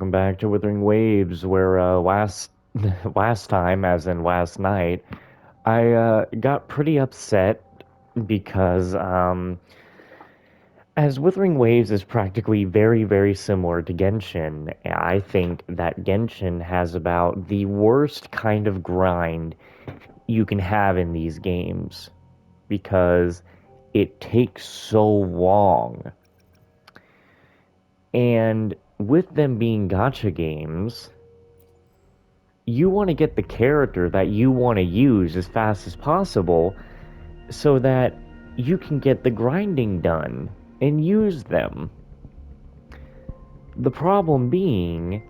welcome back to Wuthering Waves, where last time, as in last night, I got pretty upset because as Wuthering Waves is practically very, very similar to Genshin, I think that Genshin has about the worst kind of grind you can have in these games because it takes so long. And with them being gacha games, you want to get the character that you want to use as fast as possible so that you can get the grinding done and use them. The problem being,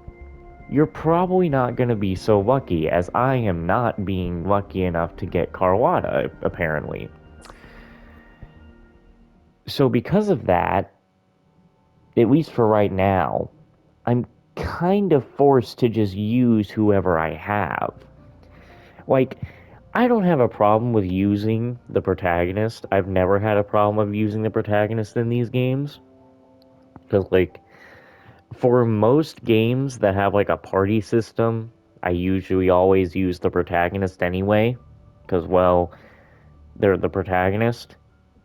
you're probably not going to be so lucky as I am not being lucky enough to get Carlotta, apparently. So, because of that, at least for right now, I'm kind of forced to just use whoever I have. Like, I don't have a problem with using the protagonist. I've never had a problem of using the protagonist in these games. Because, like, for most games that have, like, a party system, I usually always use the protagonist anyway. Because, well, they're the protagonist,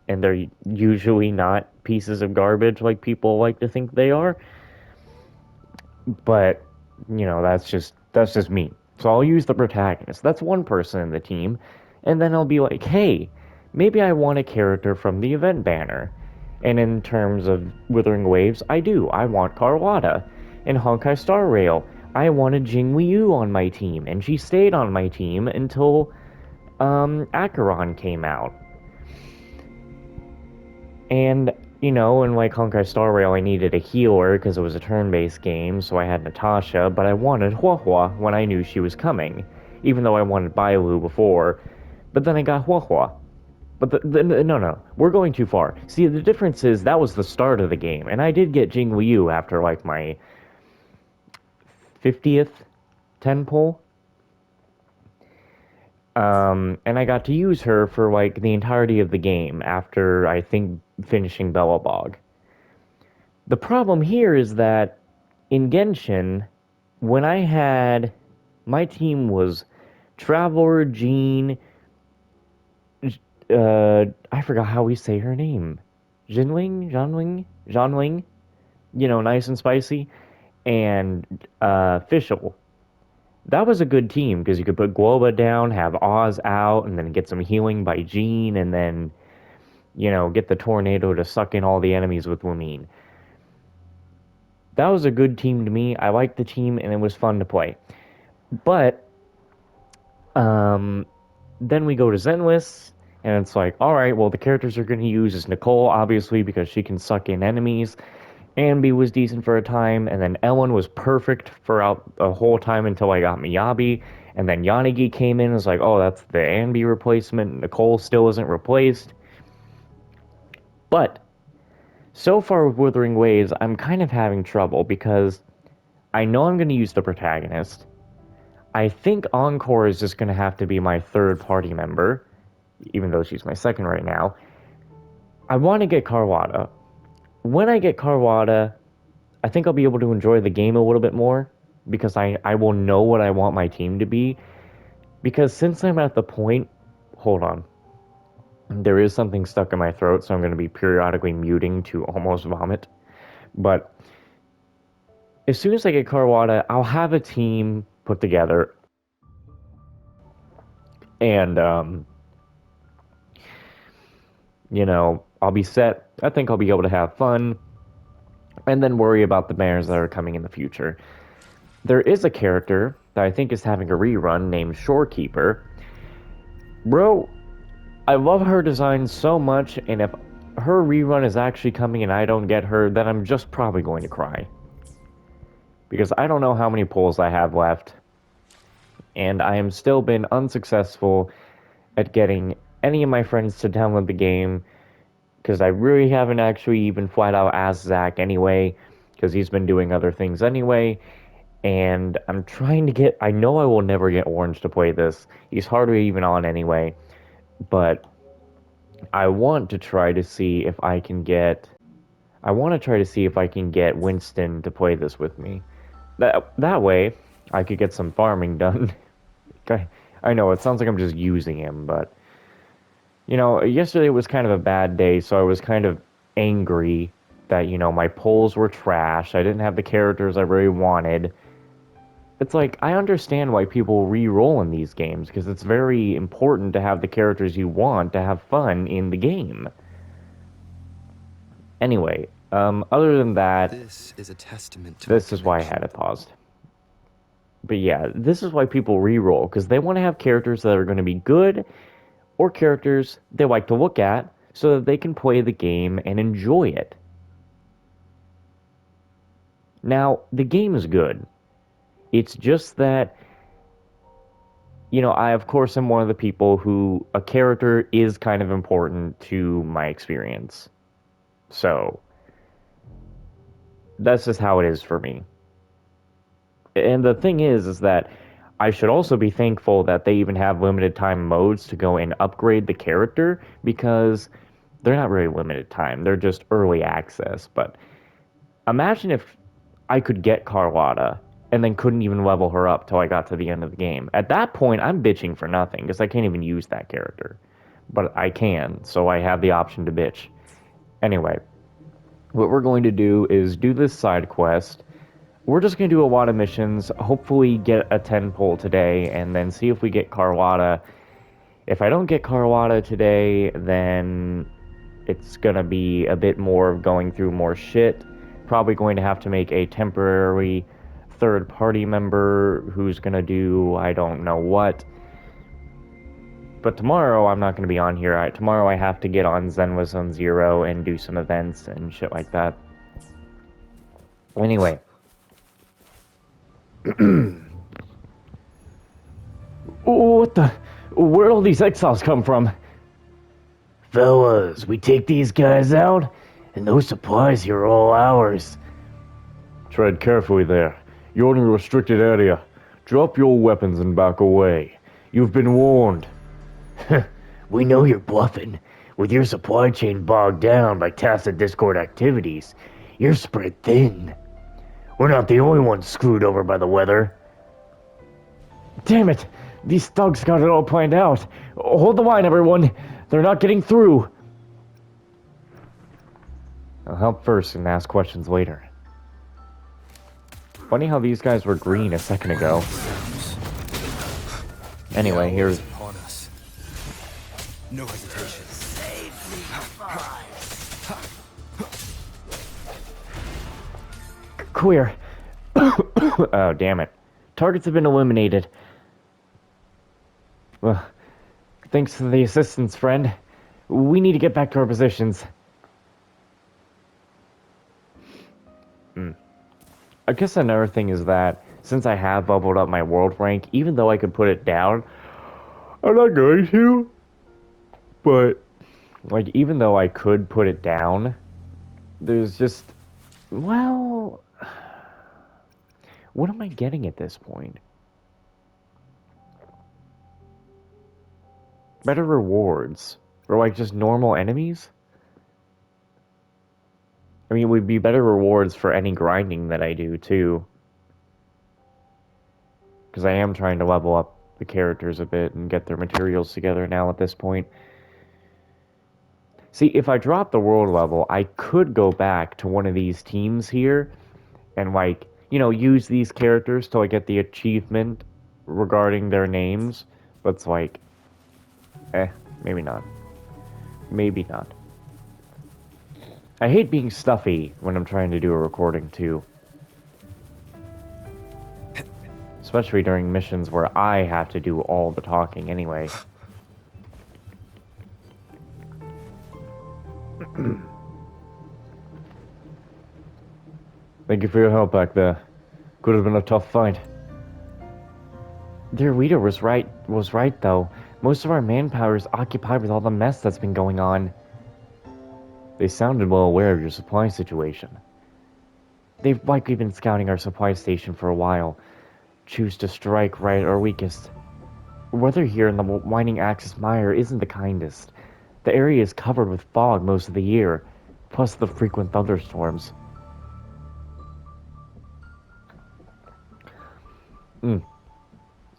and they're usually not pieces of garbage like people like to think they are. But, that's just me. So I'll use the protagonist. That's one person in the team. And then I'll be like, hey, maybe I want a character from the event banner. And in terms of Withering Waves, I do. I want Carlotta. In Honkai Star Rail, I wanted Jing Liu on my team, and she stayed on my team until Acheron came out. And, in like Honkai Star Rail, I needed a healer because it was a turn-based game, so I had Natasha, but I wanted Huohua when I knew she was coming, even though I wanted Bailu before. But then I got Huohua. No, we're going too far. See, the difference is that was the start of the game, and I did get Jing Liu after like my 50th 10 pull. And I got to use her for like the entirety of the game after I think finishing Belobog. The problem here is that in Genshin, when I had my team was Traveler, Jean, I forgot how we say her name, Jinling, nice and spicy, and Fischl. That was a good team because you could put Globa down, have Oz out, and then get some healing by Jean, and then get the tornado to suck in all the enemies with Lumine. That was a good team to me. I liked the team, and it was fun to play. But then we go to Zenless, and it's like, all right, well, the characters are going to use is Nicole, obviously, because she can suck in enemies. Ambi was decent for a time, and then Ellen was perfect throughout the whole time until I got Miyabi. And then Yanagi came in and was like, oh, that's the Ambi replacement. Nicole still isn't replaced. But so far with Wuthering Waves, I'm kind of having trouble because I know I'm going to use the protagonist. I think Encore is just going to have to be my third party member, even though she's my second right now. I want to get Carlotta. When I get Carlotta, I think I'll be able to enjoy the game a little bit more because I will know what I want my team to be. Because since I'm at the point, hold on, there is something stuck in my throat, so I'm going to be periodically muting to almost vomit. But as soon as I get Carlotta, I'll have a team put together, and I'll be set. I think I'll be able to have fun, and then worry about the banners that are coming in the future. There is a character that I think is having a rerun named Shorekeeper. Bro, I love her design so much, and if her rerun is actually coming and I don't get her, then I'm just probably going to cry. Because I don't know how many pulls I have left, and I am still been unsuccessful at getting any of my friends to download the game, because I really haven't actually even flat out asked Zach anyway, because he's been doing other things anyway, and I'm trying to get. I know I will never get Orange to play this. He's hardly even on anyway, but I want to try to see if I can get. I want to try to see if I can get Winston to play this with me. That way, I could get some farming done. Okay, I know it sounds like I'm just using him, but yesterday was kind of a bad day, so I was kind of angry that my polls were trash. I didn't have the characters I really wanted. It's like I understand why people re-roll in these games because it's very important to have the characters you want to have fun in the game. Anyway, other than that, This is a testament to our this is why I had connection. it paused. But yeah, this is why people re-roll because they want to have characters that are going to be good or characters they like to look at so that they can play the game and enjoy it. Now, the game is good. It's just that, I of course am one of the people who a character is kind of important to my experience. So, that's just how it is for me. And the thing is that I should also be thankful that they even have limited time modes to go and upgrade the character because they're not really limited time. They're just early access. But imagine if I could get Carlotta and then couldn't even level her up till I got to the end of the game. At that point, I'm bitching for nothing because I can't even use that character. But I can, so I have the option to bitch. Anyway, what we're going to do is do this side quest. We're just going to do a lot of missions, hopefully get a 10 pull today, and then see if we get Carlotta. If I don't get Carlotta today, then it's going to be a bit more of going through more shit. Probably going to have to make a temporary third party member who's going to do I don't know what. But tomorrow I'm not going to be on here. Tomorrow I have to get on Zenwa Zone Zero and do some events and shit like that. Anyway. What the? Where'd all these exiles come from? Fellas, we take these guys out, and those supplies here are all ours. Tread carefully there. You're in a restricted area. Drop your weapons and back away. You've been warned. We know you're bluffing. With your supply chain bogged down by tacit Discord activities, you're spread thin. We're not the only ones screwed over by the weather. Damn it! These thugs got it all planned out. Hold the line, everyone. They're not getting through. I'll help first and ask questions later. Funny how these guys were green a second ago. Anyway, here's... Upon us. No hesitation. Clear. Oh, damn it. Targets have been eliminated. Well, thanks for the assistance, friend. We need to get back to our positions. I guess another thing is that since I have bubbled up my world rank, even though I could put it down, I'm not going to. But, like, even though I could put it down, there's just, well, what am I getting at this point? Better rewards. Or, like, just normal enemies? I mean, it would be better rewards for any grinding that I do, too. Because I am trying to level up the characters a bit and get their materials together now at this point. See, if I drop the world level, I could go back to one of these teams here and, like, use these characters till I get the achievement regarding their names. But it's like, maybe not. Maybe not. I hate being stuffy when I'm trying to do a recording, too. Especially during missions where I have to do all the talking anyway. Thank you for your help back there. Could have been a tough fight. Their leader was right though. Most of our manpower is occupied with all the mess that's been going on. They sounded well aware of your supply situation. They've likely been scouting our supply station for a while. Choose to strike right at our weakest. Weather here in the Winding Axis Mire isn't the kindest. The area is covered with fog most of the year, plus the frequent thunderstorms.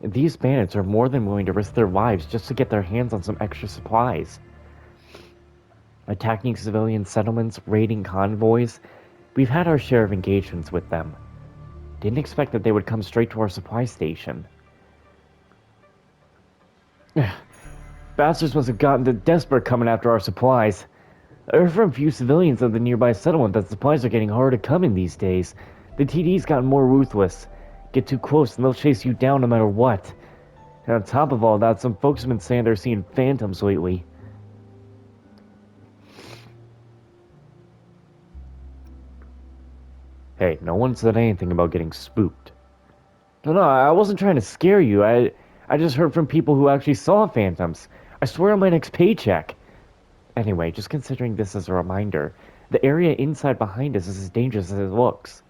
These bandits are more than willing to risk their lives just to get their hands on some extra supplies. Attacking civilian settlements, raiding convoys. We've had our share of engagements with them. Didn't expect that they would come straight to our supply station. Bastards must have gotten desperate coming after our supplies. I heard from a few civilians of the nearby settlement that supplies are getting harder to come in these days. The TD's gotten more ruthless. Get too close and they'll chase you down no matter what. And on top of all that, some folks have been saying they're seeing phantoms lately. Hey, no one said anything about getting spooked. No, I wasn't trying to scare you. I just heard from people who actually saw phantoms. I swear on my next paycheck. Anyway, just considering this as a reminder, the area inside behind us is as dangerous as it looks.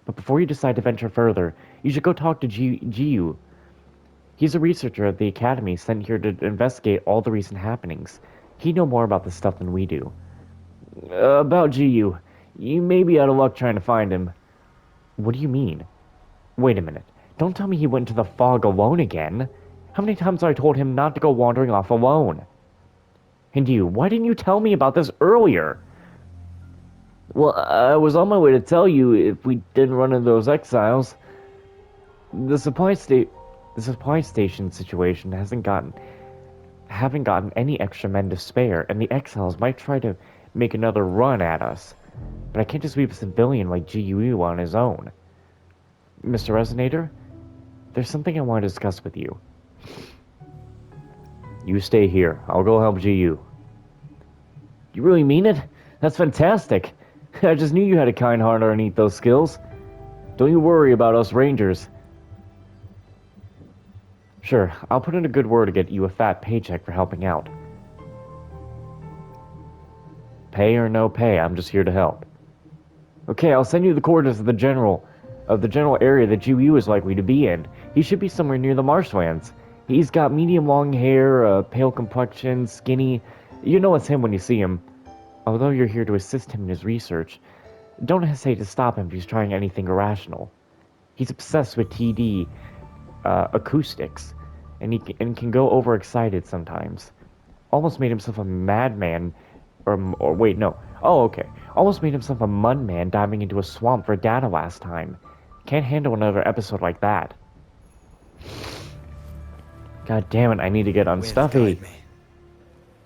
But before you decide to venture further, you should go talk to Jiu. He's a researcher at the Academy sent here to investigate all the recent happenings. He'd know more about this stuff than we do. About Jiu, you may be out of luck trying to find him. What do you mean? Wait a minute. Don't tell me he went to the fog alone again. How many times have I told him not to go wandering off alone? And you, why didn't you tell me about this earlier? Well, I was on my way to tell you if we didn't run into those exiles. The supply station situation haven't gotten any extra men to spare, and the exiles might try to make another run at us. But I can't just leave a civilian like GUE on his own. Mr. Resonator, there's something I want to discuss with you. You stay here. I'll go help GU. You really mean it? That's fantastic. I just knew you had a kind heart underneath those skills. Don't you worry about us Rangers. Sure, I'll put in a good word to get you a fat paycheck for helping out. Pay or no pay, I'm just here to help. Okay, I'll send you the coordinates of the general area that GU is likely to be in. He should be somewhere near the marshlands. He's got medium long hair, pale complexion, skinny. You know it's him when you see him. Although you're here to assist him in his research, don't hesitate to stop him if he's trying anything irrational. He's obsessed with TD acoustics, and he can go overexcited sometimes. Almost made himself a madman, or wait, no. Oh, okay. Almost made himself a mudman diving into a swamp for data last time. Can't handle another episode like that. God damn it, I need to get unstuffy.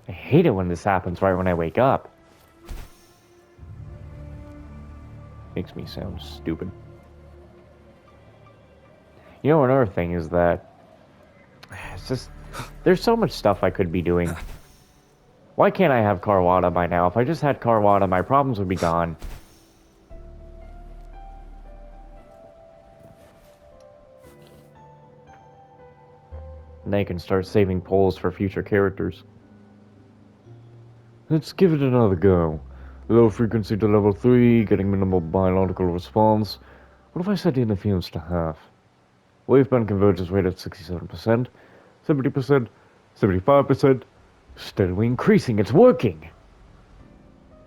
I hate it when this happens right when I wake up. Makes me sound stupid. You know, another thing is that it's just there's so much stuff I could be doing. Why can't I have Carwada by now? If I just had Carwada, my problems would be gone. And they can start saving polls for future characters. Let's give it another go. Low frequency to level 3, getting minimal biological response. What if I set the interference to half? Waveband convergence rate at 67%, 70%, 75%. Steadily increasing, it's working!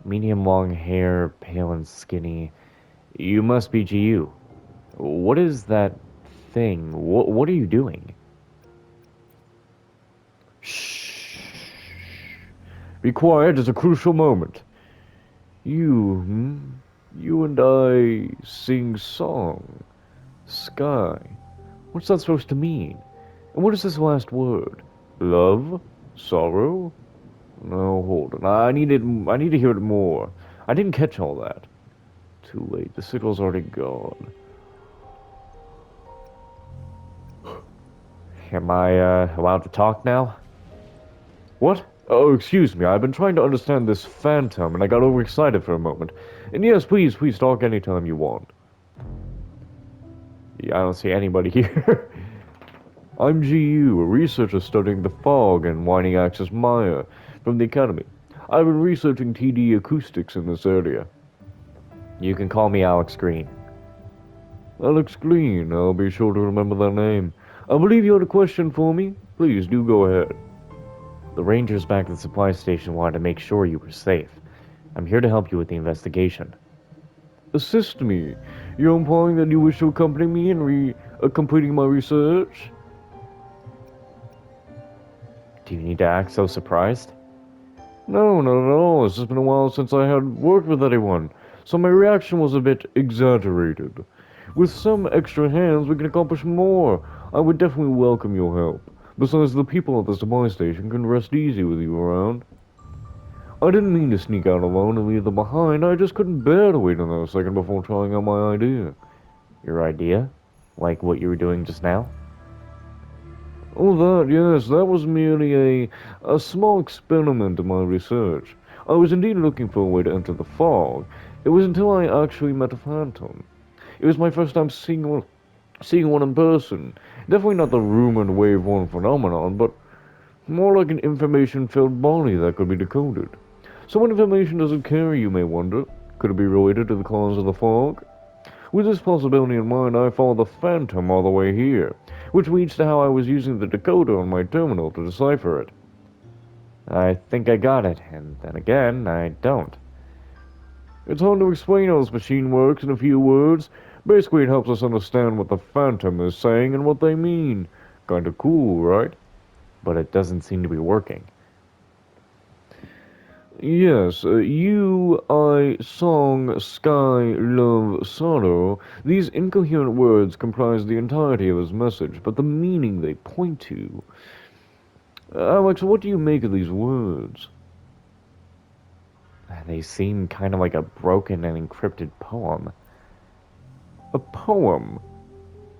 Medium long hair, pale and skinny. You must be GU. What is that thing? What are you doing? Shh. Be quiet, it's a crucial moment. You and I sing song. Sky. What's that supposed to mean? And what is this last word? Love? Sorrow? No, hold on. I need to hear it more. I didn't catch all that. Too late. The signal's already gone. Am I allowed to talk now? What? Oh, excuse me. I've been trying to understand this phantom, and I got overexcited for a moment. And yes, please talk anytime you want. Yeah, I don't see anybody here. I'm GU, a researcher studying the fog and winding axis Maya from the Academy. I've been researching TD acoustics in this area. You can call me Alex Green. Alex Green, I'll be sure to remember that name. I believe you had a question for me. Please do go ahead. The rangers back at the supply station wanted to make sure you were safe. I'm here to help you with the investigation. Assist me. You're implying that you wish to accompany me in completing my research. Do you need to act so surprised? No, not at all. It's just been a while since I had worked with anyone, so my reaction was a bit exaggerated. With some extra hands, we can accomplish more. I would definitely welcome your help. Besides, the people at the supply station can rest easy with you around. I didn't mean to sneak out alone and leave them behind. I just couldn't bear to wait another second before trying out my idea. Your idea? Like what you were doing just now? Oh, that, yes, that was merely a small experiment in my research. I was indeed looking for a way to enter the fog. It was until I actually met a phantom. It was my first time seeing one in person. Definitely not the rumored wave one phenomenon, but more like an information-filled body that could be decoded. So what information does it carry, you may wonder? Could it be related to the cause of the fog? With this possibility in mind, I followed the phantom all the way here, which leads to how I was using the decoder on my terminal to decipher it. I think I got it, and then again, I don't. It's hard to explain how this machine works in a few words. Basically, it helps us understand what the phantom is saying and what they mean. Kinda cool, right? But it doesn't seem to be working. Yes, you, I, song, sky, love, sorrow. These incoherent words comprise the entirety of his message, but the meaning they point to. Alex, what do you make of these words? They seem kind of like a broken and encrypted poem. A poem.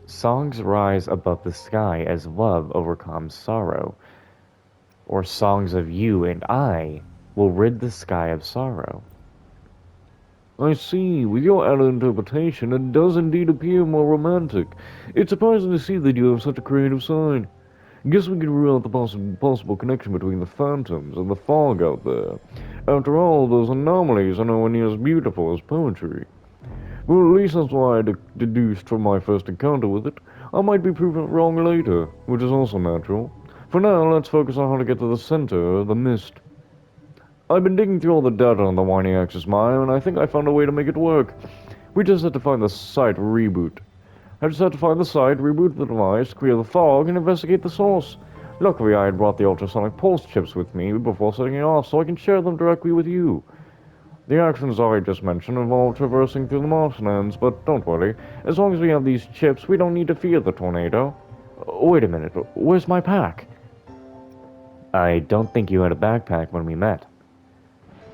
Songs rise above the sky as love overcomes sorrow. Or songs of you and I will rid the sky of sorrow. I see. With your added interpretation, it does indeed appear more romantic. It's surprising to see that you have such a creative side. Guess we could rule out the possible connection between the phantoms and the fog out there. After all, those anomalies are nowhere near as beautiful as poetry. Well, at least that's what I deduced from my first encounter with it. I might be proven wrong later, which is also natural. For now, let's focus on how to get to the center of the mist. I've been digging through all the data on the winding axis mine, and I think I found a way to make it work. We just had to find the site reboot. I just had to find the site, reboot the device, clear the fog, and investigate the source. Luckily, I had brought the ultrasonic pulse chips with me before setting it off, so I can share them directly with you. The actions I just mentioned involve traversing through the marshlands, but don't worry. As long as we have these chips, we don't need to fear the tornado. Wait a minute, where's my pack? I don't think you had a backpack when we met.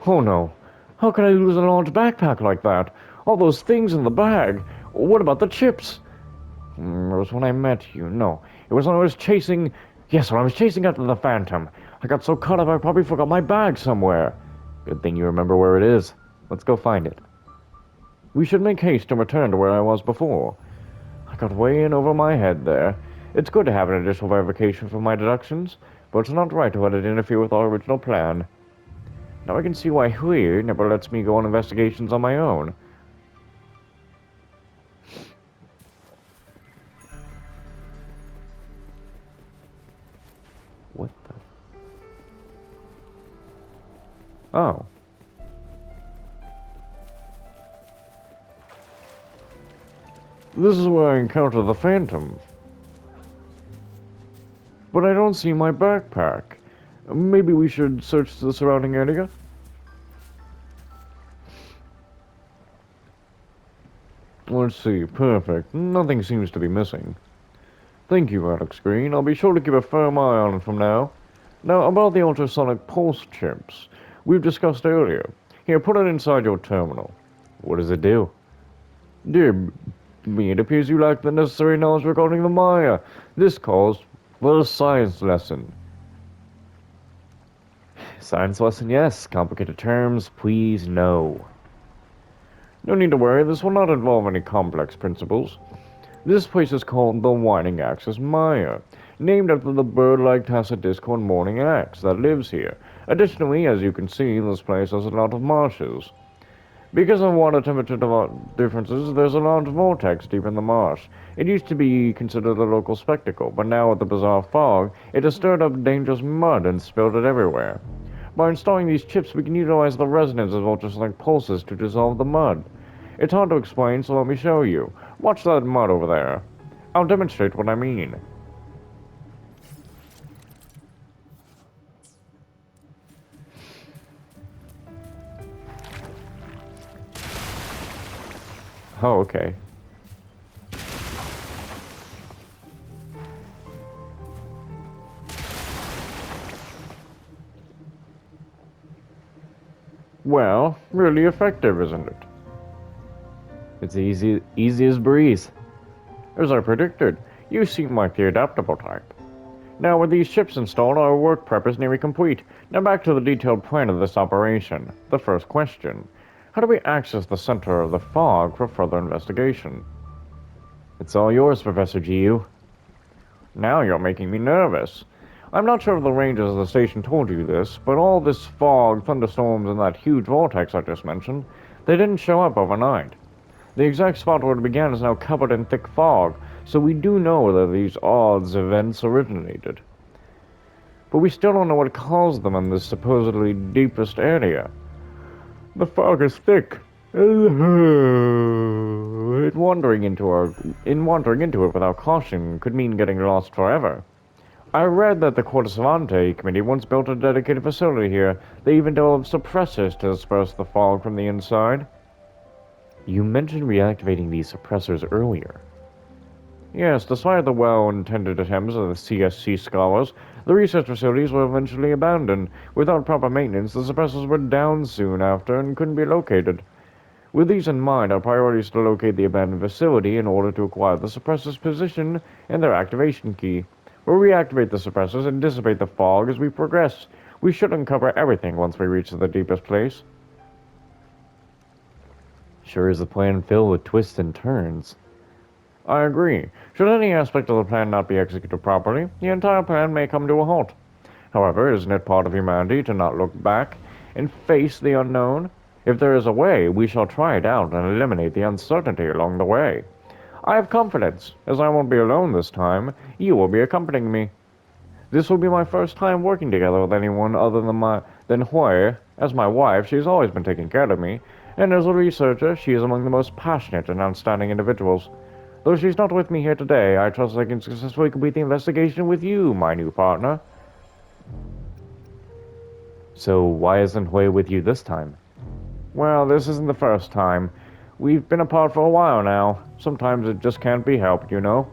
Oh no. How can I lose a large backpack like that? All those things in the bag. What about the chips? It was when I met you. No, it was when I was chasing... Yes, when I was chasing after the phantom. I got so caught up I probably forgot my bag somewhere. Good thing you remember where it is. Let's go find it. We should make haste and return to where I was before. I got way in over my head there. It's good to have an additional verification for my deductions, but it's not right to let it interfere with our original plan. Now I can see why Hui never lets me go on investigations on my own. What the... Oh. This is where I encounter the phantom. But I don't see my backpack. Maybe we should search the surrounding area? Let's see, perfect. Nothing seems to be missing. Thank you, Alex Green. I'll be sure to keep a firm eye on it from now. Now, about the ultrasonic pulse chips we've discussed earlier. Here, put it inside your terminal. What does it do? Dear me, it appears you lack the necessary knowledge regarding the Maya. This calls for a science lesson. Science lesson, yes. Complicated terms, please, no. No need to worry, this will not involve any complex principles. This place is called the Winding Axis Maya, named after the bird-like tacit-discord morning axe that lives here. Additionally, as you can see, this place has a lot of marshes. Because of water temperature differences, there's a large vortex deep in the marsh. It used to be considered a local spectacle, but now with the bizarre fog, it has stirred up dangerous mud and spilled it everywhere. By installing these chips, we can utilize the resonance of ultrasonic pulses to dissolve the mud. It's hard to explain, so let me show you. Watch that mud over there. I'll demonstrate what I mean. Oh, okay. Well, really effective, isn't it? It's easy as breeze. As I predicted, you seem like the adaptable type. Now, with these chips installed, our work prep is nearly complete. Now back to the detailed plan of this operation. The first question. How do we access the center of the fog for further investigation? It's all yours, Professor GU. Now you're making me nervous. I'm not sure if the rangers of the station told you this, but all this fog, thunderstorms, and that huge vortex I just mentioned, they didn't show up overnight. The exact spot where it began is now covered in thick fog, so we do know that these odds events originated. But we still don't know what caused them in this supposedly deepest area. The fog is thick. Wandering into it without caution could mean getting lost forever. I read that the Quarter Savante Committee once built a dedicated facility here. They even developed suppressors to disperse the fog from the inside. You mentioned reactivating these suppressors earlier. Yes, despite the well-intended attempts of the CSC scholars, the research facilities were eventually abandoned. Without proper maintenance, the suppressors were down soon after and couldn't be located. With these in mind, our priority is to locate the abandoned facility in order to acquire the suppressor's position and their activation key. We'll reactivate the suppressors and dissipate the fog as we progress. We should uncover everything once we reach the deepest place. Sure is a plan filled with twists and turns. I agree. Should any aspect of the plan not be executed properly, the entire plan may come to a halt. However, isn't it part of humanity to not look back and face the unknown? If there is a way, we shall try it out and eliminate the uncertainty along the way. I have confidence, as I won't be alone this time. You will be accompanying me. This will be my first time working together with anyone other than Hui. As my wife, she has always been taking care of me, and as a researcher, she is among the most passionate and outstanding individuals. Though she's not with me here today, I trust I can successfully complete the investigation with you, my new partner. So why isn't Hui with you this time? Well, this isn't the first time. We've been apart for a while now. Sometimes it just can't be helped, you know.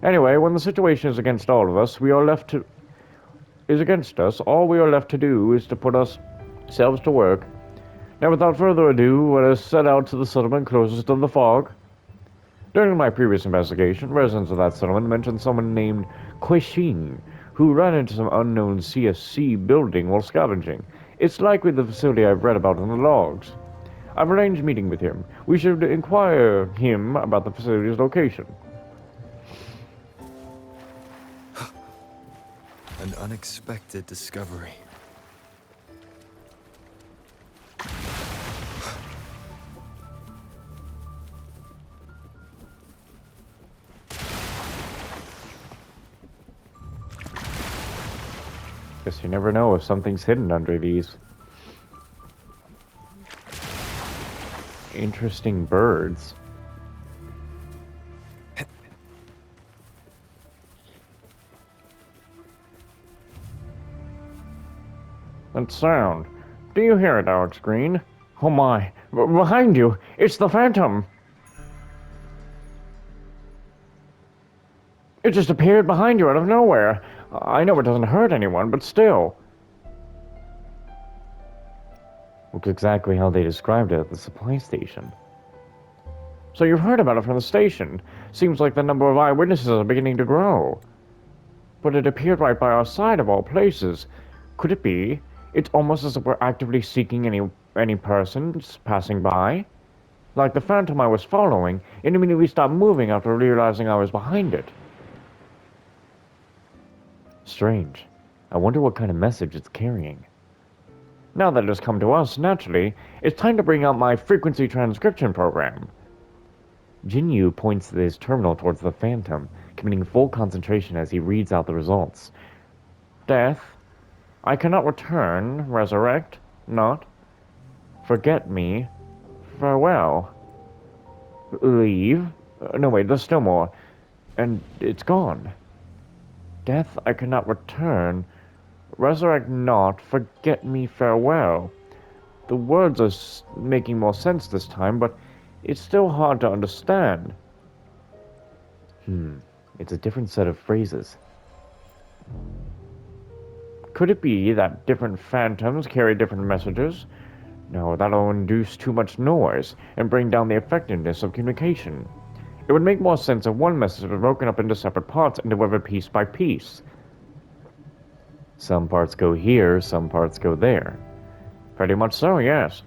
Anyway, when the situation is against all of us, is against us, all we are left to do is to put ourselves to work. Now, without further ado, let us set out to the settlement closest to the fog. During my previous investigation, residents of that settlement mentioned someone named Kuei-Shing, who ran into some unknown CSC building while scavenging. It's likely the facility I've read about in the logs. I've arranged a meeting with him. We should inquire him about the facility's location. An unexpected discovery. Guess you never know if something's hidden under these. Interesting birds. That sound. Do you hear it, Alex Green? Oh my, behind you! It's the Phantom! It just appeared behind you out of nowhere. I know it doesn't hurt anyone, but still. Looks exactly how they described it at the supply station. So you've heard about it from the station. Seems like the number of eyewitnesses are beginning to grow. But it appeared right by our side of all places. Could it be? It's almost as if we're actively seeking any persons passing by. Like the Phantom I was following, and immediately stopped moving after realizing I was behind it. Strange. I wonder what kind of message it's carrying. Now that it has come to us, naturally, it's time to bring out my frequency transcription program. Jinyu points his terminal towards the Phantom, committing full concentration as he reads out the results. Death. I cannot return, resurrect, not. Forget me. Farewell. Leave. No, wait, there's still more. and it's gone. Death I cannot return. Resurrect not, forget me farewell. The words are making more sense this time, but it's still hard to understand. It's a different set of phrases. Could it be that different phantoms carry different messages? No, that'll induce too much noise and bring down the effectiveness of communication. It would make more sense if one message was broken up into separate parts and delivered piece by piece. Some parts go here, some parts go there. Pretty much so, yes.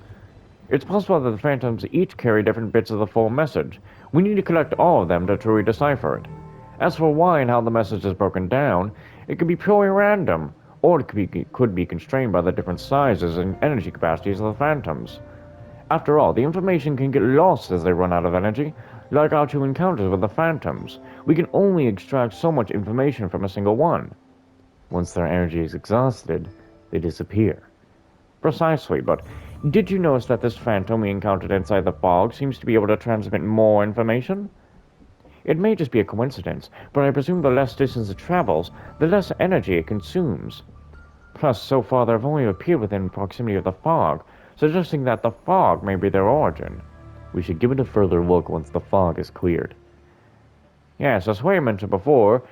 It's possible that the phantoms each carry different bits of the full message. We need to collect all of them to truly decipher it. As for why and how the message is broken down, it could be purely random, or it could be constrained by the different sizes and energy capacities of the phantoms. After all, the information can get lost as they run out of energy, like our two encounters with the phantoms. We can only extract so much information from a single one. Once their energy is exhausted, they disappear. Precisely, but did you notice that this phantom we encountered inside the fog seems to be able to transmit more information? It may just be a coincidence, but I presume the less distance it travels, the less energy it consumes. Plus, so far they have only appeared within proximity of the fog, suggesting that the fog may be their origin. We should give it a further look once the fog is cleared. Yes, as Way mentioned before,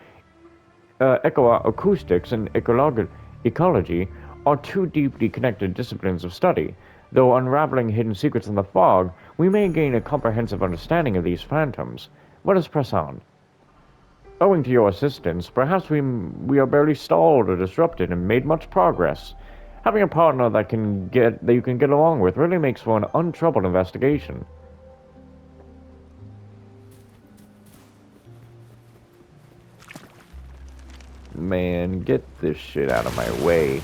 ecoacoustics and ecology are two deeply connected disciplines of study. Though unraveling hidden secrets in the fog, we may gain a comprehensive understanding of these phantoms. Let us press on. Owing to your assistance, perhaps we are barely stalled or disrupted and made much progress. Having a partner that you can get along with really makes for an untroubled investigation. Man, get this shit out of my way.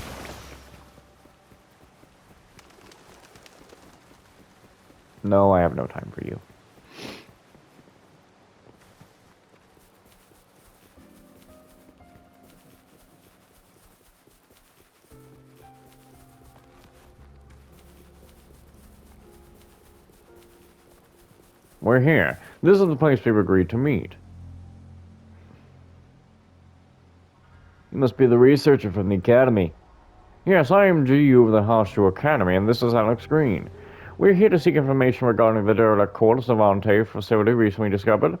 No, I have no time for you. We're here. This is the place we've agreed to meet. You must be the researcher from the Academy. Yes, I am GU of the Hostel Academy, and this is Alex Green. We're here to seek information regarding the derelict Corte Savante facility recently discovered.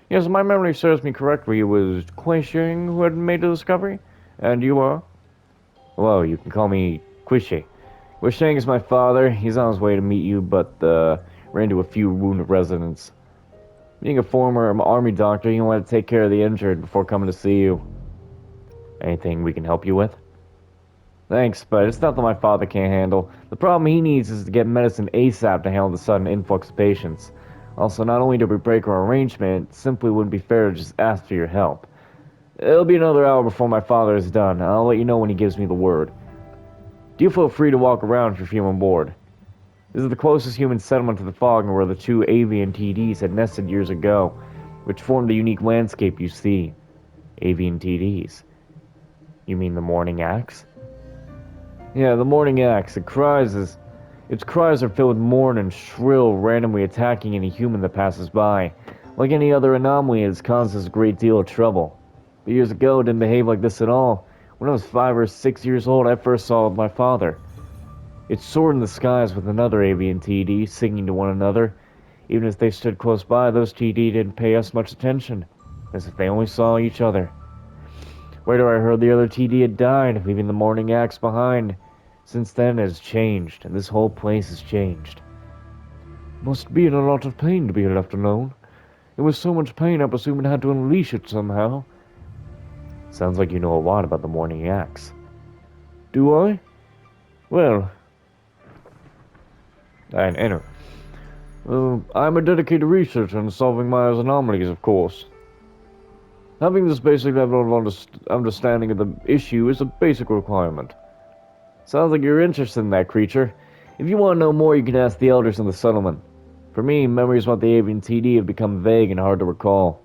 Yes, if my memory serves me correctly, it was Quishing who had made the discovery? And you are? Well, you can call me Quishe. Quishing is my father. He's on his way to meet you, but ran into a few wounded residents. Being a former army doctor, he wanted to take care of the injured before coming to see you. Anything we can help you with? Thanks, but it's nothing my father can't handle. The problem he needs is to get medicine ASAP to handle the sudden influx of patients. Also, not only did we break our arrangement, it simply wouldn't be fair to just ask for your help. It'll be another hour before my father is done. I'll let you know when he gives me the word. Do feel free to walk around if you're feeling bored. This is the closest human settlement to the fog and where the two avian TDs had nested years ago, which formed the unique landscape you see. Avian TDs. You mean the morning axe? Yeah, the morning axe. Its cries are filled with mourn and shrill, randomly attacking any human that passes by. Like any other anomaly, it causes a great deal of trouble. But years ago, it didn't behave like this at all. When I was 5 or 6 years old, I first saw it with my father. It soared in the skies with another avian TD, singing to one another. Even as they stood close by, those TD didn't pay us much attention, as if they only saw each other. Later I heard the other TD had died, leaving the morning axe behind. Since then it has changed, and this whole place has changed. Must be in a lot of pain to be left alone. It was so much pain I presume it had to unleash it somehow. Sounds like you know a lot about the morning axe. Do I? Well, I enter. I'm a dedicated researcher in solving Maya's anomalies, of course. Having this basic level of understanding of the issue is a basic requirement. Sounds like you're interested in that creature. If you want to know more, you can ask the elders in the settlement. For me, memories about the avian TD have become vague and hard to recall.